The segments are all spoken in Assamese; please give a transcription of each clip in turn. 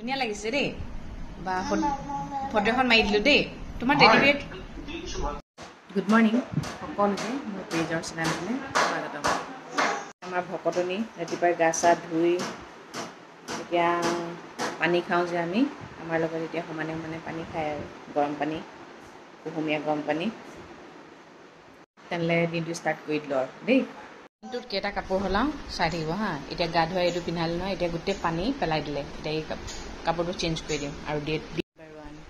ধুনীয়া লাগিছে দেই বা ফটো এখন মাৰি দিলোঁ দেই তোমাৰ টেডিবিয়াৰ গুড মৰ্ণিং সকলোকে মোৰ পেজৰ চেনেললৈ স্বাগতম আমাৰ ভকতনি ৰাতিপুৱাই গা চা ধুই এতিয়া পানী খাওঁ যে আমি আমাৰ লগত এতিয়া সমানে সমানে পানী খায় আৰু গৰম পানী কুহুমীয়া গৰম পানী তেনেহ'লে দিনটো ষ্টাৰ্ট কৰি দিলোঁ আৰু দেই দিনটোত কেইটা কাপোৰ সলাওঁ চাই থাকিব হা এতিয়া গা ধুৱাই এইটো পিন্ধালে নহয় এতিয়া গোটেই পানী পেলাই দিলে এতিয়া এই কাপোৰটো চেঞ্জ কৰি দিম আৰু ডেট দিম বাৰু আনি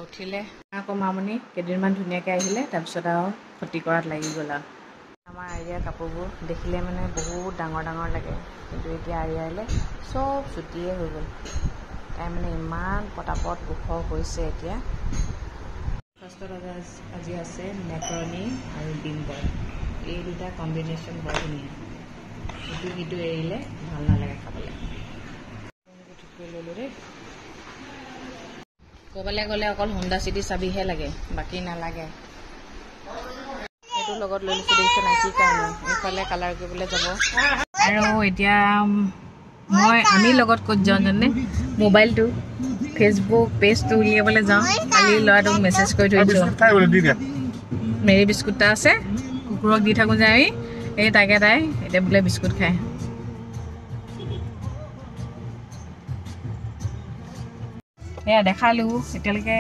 উঠিলে আকৌ মামনি কেইদিনমান ধুনীয়াকৈ আহিলে তাৰপিছত আৰু ক্ষতি কৰাত লাগি গ'ল আৰু আমাৰ আৰিয়াৰ কাপোৰবোৰ দেখিলে মানে বহুত ডাঙৰ ডাঙৰ লাগে কিন্তু এতিয়া আৰিয়ালে চব চুটিয়ে হৈ গ'ল তাই মানে ইমান পটাপট ওখ হৈছে এতিয়া ফাৰ্ষ্টত আজি আছে মেকৰণি আৰু ডিম বইল এই দুটা কম্বিনেশ্যন বৰ ধুনীয়া ইটো সিটো এৰিলে ভাল নালাগে খাবলৈ ঠিক কৰি ল'লোঁ দেই ক'ৰবালৈ গ'লে অকল হোণ্ডা চিটি চাবিহে লাগে বাকী নালাগে এইটোৰ লগত লৈ লৈছোঁ দেখিছে নাই কি কাৰণে এইফালে কালাৰ কৰিবলৈ যাব আৰু এতিয়া আমি লগত ক'ত যাওঁ জানে মোবাইলটো ফেচবুক পেজটো উলিয়াবলৈ যাওঁ কালি ল'ৰাটোক মেছেজ কৰি থৈছোঁ মেৰী বিস্কুট এটা আছে কুকুৰক দি থাকোঁ যে আমি এই তাকে তাই এতিয়া বোলে বিস্কুট খায় এয়া দেখালোঁ এতিয়ালৈকে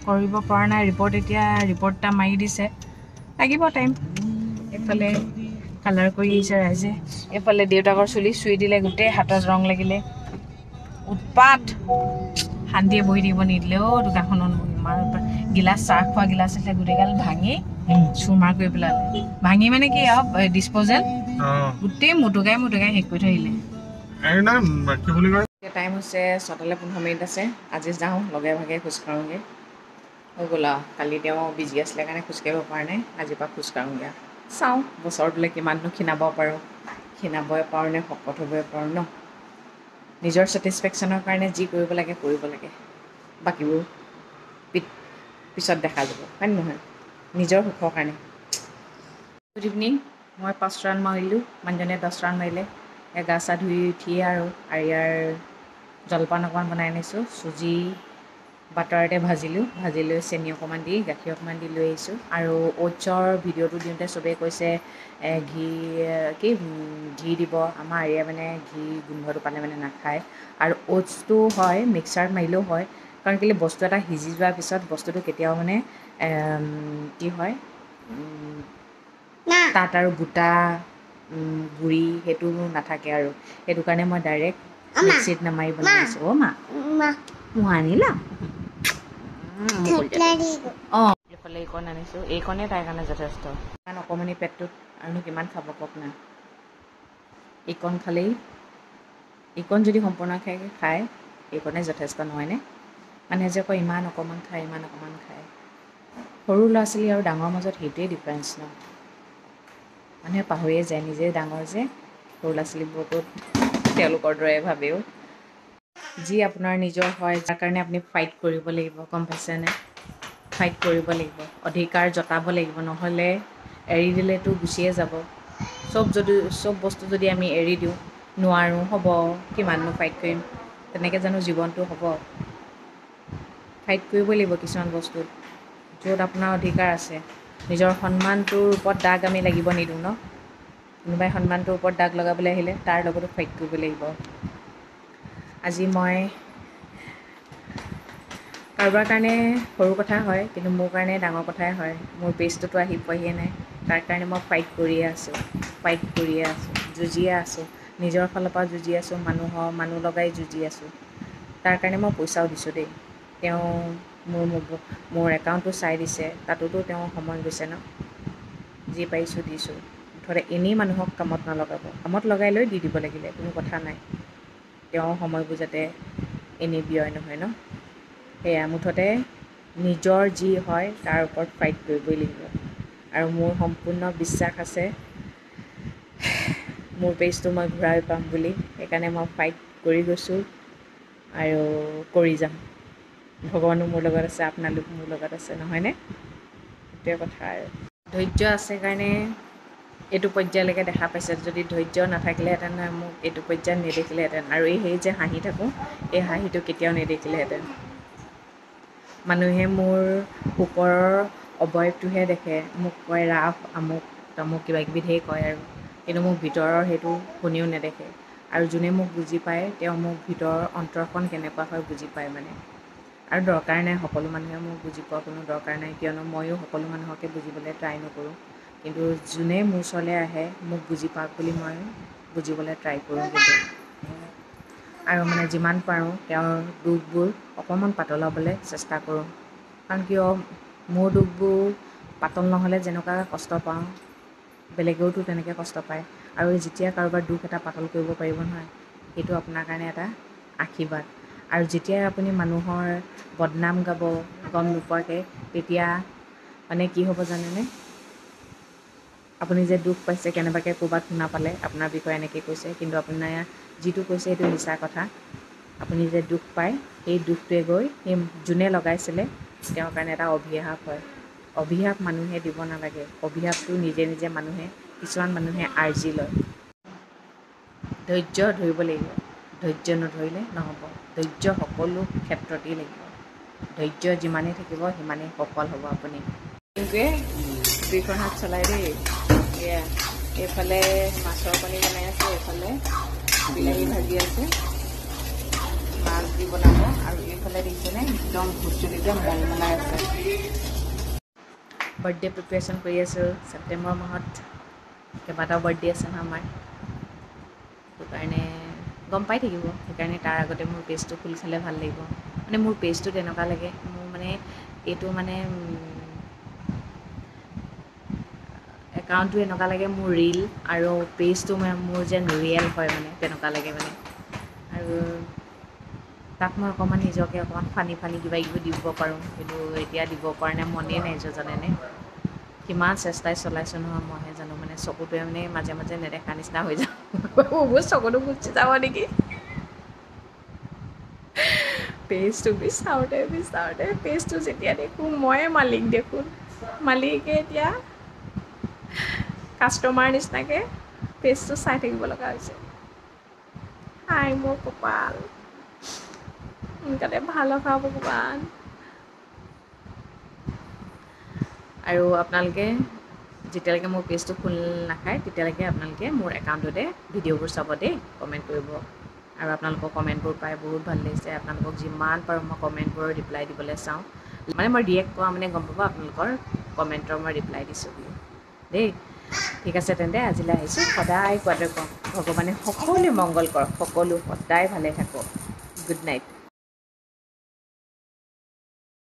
কৰিব পৰা নাই ৰিপৰ্ট এতিয়া ৰিপৰ্ট এটা মাৰি দিছে লাগিব টাইম এইফালে কালাৰ কৰি আহিছে ৰাইজে এইফালে দেউতাকৰ চুলি চুই দিলে গোটেই হাতত ৰং লাগিলে উৎপাত শান্তিয়ে বহি থাকিব নিদিলে দোকানখনত ইমান গিলাচ চাহ খোৱা গিলাচ আছিলে গোটেইগাল ভাঙি চুৰমাৰ কৰি পেলালে ভাঙি মানে কি আৰু ডিছপ'জেল গোটেই মুটুকাই শেষ কৰি থৈ আহিলে টাইম হৈছে 6:15 আছে আজি যাওঁ লগে ভাগে খোজকাঢ়োঁগৈ হৈ গ'ল আৰু কালি তেওঁ বিজি আছিলে কাৰণে খোজকাঢ়িব পৰা নাই আজিৰ পৰা খোজকাঢ়োঁগৈ চাওঁ বছৰটোলৈ কিমাননো ক্ষীণাব পাৰোঁ ক্ষীণাবই পাৰোঁ নে শকত হ'বই পাৰোঁ ন নিজৰ ছেটিছফেকশ্যনৰ কাৰণে যি কৰিব লাগে বাকীবোৰ পিছত দেখা যাব হয় নহয় নিজৰ সুখৰ কাৰণে গুড ইভিনিং মই 5 ৰাউণ্ড মাৰিলোঁ মানুহজনে 10 ৰাউণ্ড মাৰিলে গা চা ধুই উঠিয়ে আৰু ইয়াৰ জলপান অকণমান বনাই আনিছোঁ চুজি বাটাৰতে ভাজি লৈ চেনি অকণমান দি গাখীৰ অকণমান দি লৈ আহিছোঁ আৰু অ'টছৰ ভিডিঅ'টো দিওঁতে চবেই কৈছে ঘি দিব আমাৰ এৰিয়া মানে ঘি গোন্ধটো পালে মানে নাখায় আৰু অ'টছটো হয় মিক্সাৰত মাৰিলেও হয় কাৰণ কেলৈ বস্তু এটা সিজি যোৱাৰ পিছত বস্তুটো কেতিয়াও মানে কি হয় তাত আৰু গোটা গুড়ি সেইটো নাথাকে আৰু সেইটো কাৰণে মই ডাইৰেক্ট মিক্সিত নামাৰি বনাইছোঁ মা আনিলা অঁ এইফালে এইকণ আনিছোঁ এইকণে তাইৰ কাৰণে যথেষ্ট ইমান অকণমানি পেটটোত আৰুনো কিমান খাব কওক না এইকণ খালেই এইকণ যদি সম্পূৰ্ণকৈ খায় এইকণে যথেষ্ট নহয়নে মানুহে যে কয় ইমান অকণমান খায় সৰু ল'ৰা ছোৱালী আৰু ডাঙৰ মাজত সেইটোৱে ডিফাৰেঞ্চ ন মানুহে পাহৰিয়ে যায় নিজে ডাঙৰ যে সৰু ল'ৰা ছোৱালীবোৰতো তেওঁলোকৰ দৰে ভাবেও যি আপোনাৰ নিজৰ হয় যাৰ কাৰণে আপুনি ফাইট কৰিব লাগিব গম পাইছেনে ফাইট কৰিব লাগিব অধিকাৰ জতাব লাগিব নহ'লে এৰি দিলেতো গুচিয়ে যাব চব বস্তু যদি আমি এৰি দিওঁ নোৱাৰোঁ হ'ব কিমাননো ফাইট কৰিম তেনেকৈ জানো জীৱনটো হ'ব ফাইট কৰিবই লাগিব কিছুমান বস্তুত য'ত আপোনাৰ অধিকাৰ আছে নিজৰ সন্মানটোৰ ওপৰত দাগ আমি লাগিব নিদিওঁ ন কোনোবাই সন্মানটোৰ ওপৰত দাগ লগাবলৈ আহিলে তাৰ লগতো ফাইট কৰিব লাগিব আজি মই কাৰোবাৰ কাৰণে সৰু কথা হয় কিন্তু মোৰ কাৰণে ডাঙৰ কথাই হয় মোৰ পেজটোতো আহি পোৱাহিয়ে নাই তাৰ কাৰণে মই ফাইট কৰিয়ে আছোঁ যুঁজিয়ে আছোঁ নিজৰ ফালৰ পৰা যুঁজি আছোঁ মানুহ লগাই যুঁজি আছোঁ তাৰ কাৰণে মই পইচাও দিছোঁ দেই তেওঁ মোৰ একাউণ্টটো চাই দিছে তাতোতো তেওঁ সময় গৈছে ন যি পাৰিছোঁ দিছোঁ মুঠতে এনেই মানুহক কামত নলগাব কামত লগাই লৈ দি দিব লাগিলে কোনো কথা নাই তেওঁ সময়বোৰ যাতে এনেই ব্যয় নহয় ন সেয়া মুঠতে নিজৰ যি হয় তাৰ ওপৰত ফাইট কৰিবই লাগিব আৰু মোৰ সম্পূৰ্ণ বিশ্বাস আছে মোৰ পেজটো মই ঘূৰাই পাম বুলি সেইকাৰণে মই ফাইট কৰি গৈছোঁ আৰু কৰি যাম ভগৱানো মোৰ লগত আছে আপোনালোক মোৰ লগত আছে নহয়নে সেইটোৱে কথা আৰু ধৈৰ্য আছে কাৰণে এইটো পৰ্যায়লৈকে দেখা পাইছে, যদি ধৈৰ্য নাথাকিলেহেঁতেন মোক এইটো পৰ্যায়ত নেদেখিলেহেঁতেন, আৰু সেই যে হাঁহি থাকোঁ এই হাঁহিটো কেতিয়াও নেদেখিলেহেঁতেন। মানুহে মোৰ ওপৰৰ অৱয়ৱটোহে দেখে, মোক কয় ৰাফ আমুক তামুক কিবা কিবি ধেৰ কয় আৰু, কিন্তু মোক ভিতৰৰ সেইটো কোনেও নেদেখে। আৰু যোনে মোক বুজি পায় তেওঁ মোক ভিতৰৰ অন্তৰখন কেনেকুৱা হয় বুজি পায় মানে। আৰু দৰকাৰ নাই সকলো মানুহে মোক বুজি পোৱা কোনো দৰকাৰ নাই, কিয়নো ময়ো সকলো মানুহকে বুজিবলৈ ট্ৰাই নকৰোঁ। কিন্তু যোনে মোৰ ওচৰলৈ আহে মোক বুজি পাওক বুলি মই বুজিবলৈ ট্ৰাই কৰোঁ। কিন্তু আৰু মানে যিমান পাৰোঁ তেওঁৰ দুখবোৰ অকণমান পাতলাবলৈ চেষ্টা কৰোঁ। কাৰণ কিয় মোৰ দুখবোৰ পাতল নহ'লে যেনেকুৱা কষ্ট পাওঁ বেলেগেওতো তেনেকৈ কষ্ট পায়। আৰু যেতিয়া কাৰোবাৰ দুখ এটা পাতল কৰিব পাৰিব নহয়, সেইটো আপোনাৰ কাৰণে এটা আশীৰ্বাদ। আৰু যেতিয়াই আপুনি মানুহৰ বদনাম গাব গম নোপোৱাকৈ, তেতিয়া মানে কি হ'ব জানেনে, আপুনি যে দুখ পাইছে কেনেবাকৈ ক'ৰবাত শুনা পালে আপোনাৰ বিষয়ে এনেকৈ কৈছে, কিন্তু আপোনাৰ যিটো কৈছে সেইটো মিছা কথা। আপুনি যে দুখ পায় সেই দুখটোৱে গৈ সেই যোনে লগাইছিলে তেওঁৰ কাৰণে এটা অভিশাপ হয়। অভিশাপ মানুহে দিব নালাগে, অভিশাপটো নিজে নিজে কিছুমান মানুহে আৰ্জি লয়। ধৈৰ্য ধৰিব লাগিব, ধৈৰ্য নধৰিলে নহ'ব। ধৈৰ্য সকলো ক্ষেত্ৰতেই লাগিব, ধৈৰ্য যিমানেই থাকিব সিমানেই সফল হ'ব আপুনি। কিন্তু দুইখন হাত চলাই দেই, এয়া এইফালে মাছৰ কণী বনাই আছে, এইফালে বিলাহী ভাজি আছে, মাছ দি বনাব, আৰু এইফালে দেখিছেনে একদম ভুচুলিতে মলমলাই আছে। বাৰ্থডে প্ৰিপেৰেশ্যন কৰি আছোঁ। ছেপ্টেম্বৰ মাহত কেইবাটাও বাৰ্থডে আছে নহয় আমাৰ, সেইটো কাৰণে গম পাই থাকিব। সেইকাৰণে তাৰ আগতে মোৰ পেজটো খোল খালে ভাল লাগিব। মানে মোৰ পেজটো তেনেকুৱা লাগে, মোৰ মানে এইটো মানে একাউণ্টটো এনেকুৱা লাগে মোৰ ৰীল, আৰু পেজটো মোৰ যেন ৰিয়েল হয় মানে তেনেকুৱা লাগে মানে। আৰু তাত মই অকণমান নিজকে অকণমান ফানি কিবা কিবি দিব পাৰোঁ, কিন্তু এতিয়া দিব পৰা নাই, মনেই নাই যোৱা জানেনে। কিমান চেষ্টাই চলাইছোঁ নহয় মইহে জানো, মানে চকুটোৱে মানে মাজে মাজে নেদেখা নিচিনা হৈ যাওঁ। মোৰ চকুটো গুচি যাব নেকি। পেজটো বিচাৰোঁতে পেজটো যেতিয়া দেখোঁ ময়ে মালিক দেখোন, মালিকে এতিয়া কাষ্টমাৰ নিচিনাকৈ পেজটো চাই থাকিব লগা হৈছে। হাই মোৰ কপাল, সোনকালে ভাল হওক ভগৱান। আৰু আপোনালোকে যেতিয়ালৈকে মোৰ পেজটো খোল নাখায় তেতিয়ালৈকে আপোনালোকে মোৰ একাউণ্টতে ভিডিঅ'বোৰ চাব দেই, কমেণ্ট কৰিব। আৰু আপোনালোকৰ কমেণ্টবোৰ পাই বহুত ভাল লাগিছে। আপোনালোকক যিমান পাৰোঁ মই কমেণ্টবোৰৰ ৰিপ্লাই দিবলৈ চাওঁ, মানে মই ৰিয়েক্ট কৰা মানে গম পাব আপোনালোকৰ কমেণ্টৰ মই ৰিপ্লাই দিছোঁ বুলি দেই। ঠিক আছে তেন্তে আজিলৈ আহিছোঁ। সদায় কোৱাটো কওঁ, ভগৱানে সকলোৱে মংগল কৰক, সকলো সদায় ভালে থাকক। Good night.